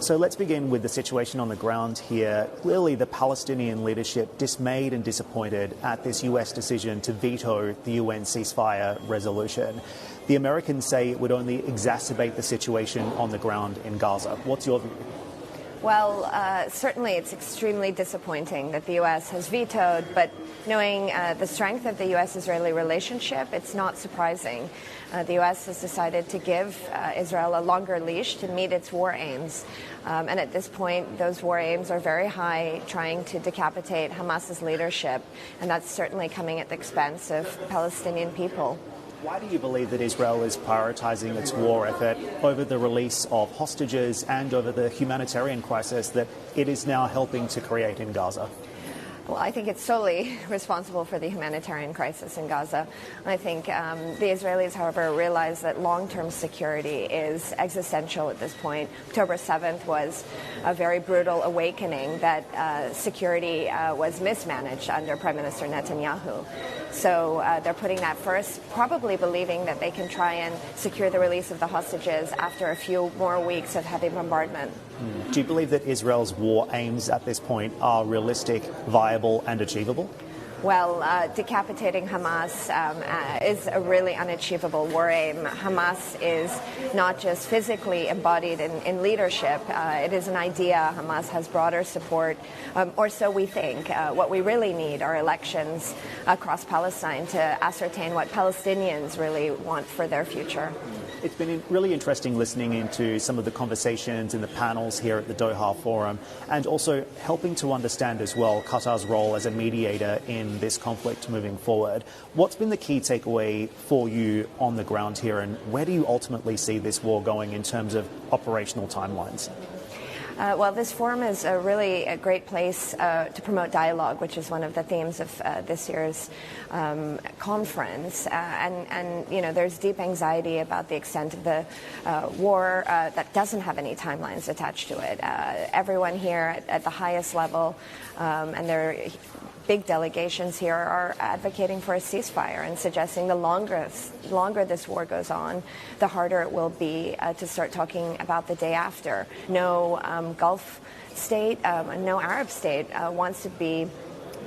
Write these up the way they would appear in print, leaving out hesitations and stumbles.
So let's begin with the situation on the ground here. Clearly, the Palestinian leadership dismayed and disappointed at this US decision to veto the UN ceasefire resolution. The Americans say it would only exacerbate the situation on the ground in Gaza. What's your view? Well, certainly it's extremely disappointing that the U.S. has vetoed, but knowing the strength of the U.S.-Israeli relationship, it's not surprising. The U.S. has decided to give Israel a longer leash to meet its war aims. And at this point, those war aims are very high, trying to decapitate Hamas's leadership. And that's certainly coming at the expense of Palestinian people. Why do you believe that Israel is prioritizing its war effort over the release of hostages and over the humanitarian crisis that it is now helping to create in Gaza? Well, I think it's solely responsible for the humanitarian crisis in Gaza. I think the Israelis, however, realize that long-term security is existential at this point. October 7th was a very brutal awakening that security was mismanaged under Prime Minister Netanyahu. So they're putting that first, probably believing that they can try and secure the release of the hostages after a few more weeks of heavy bombardment. Do you believe that Israel's war aims at this point are realistic, viable and achievable? Well, decapitating Hamas is a really unachievable war aim. Hamas is not just physically embodied in leadership. It is an idea. Hamas has broader support, or so we think. What we really need are elections across Palestine to ascertain what Palestinians really want for their future. It's been really interesting listening into some of the conversations in the panels here at the Doha Forum, and also helping to understand as well Qatar's role as a mediator in this conflict moving forward. What's been the key takeaway for you on the ground here, and where do you ultimately see this war going in terms of operational timelines? Well, this forum is really a great place to promote dialogue, which is one of the themes of this year's conference. And, you know, there's deep anxiety about the extent of the war that doesn't have any timelines attached to it. Everyone here at the highest level, and there are big delegations here, are advocating for a ceasefire and suggesting the longer this war goes on, the harder it will be to start talking about the day after. No Gulf state, no Arab state wants to be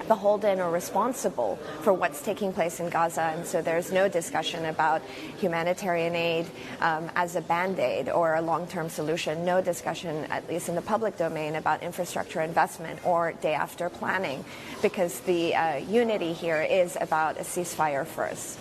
beholden or responsible for what's taking place in Gaza, and so there's no discussion about humanitarian aid as a band-aid or a long-term solution, no discussion, at least in the public domain, about infrastructure investment or day-after planning, because the unity here is about a ceasefire first.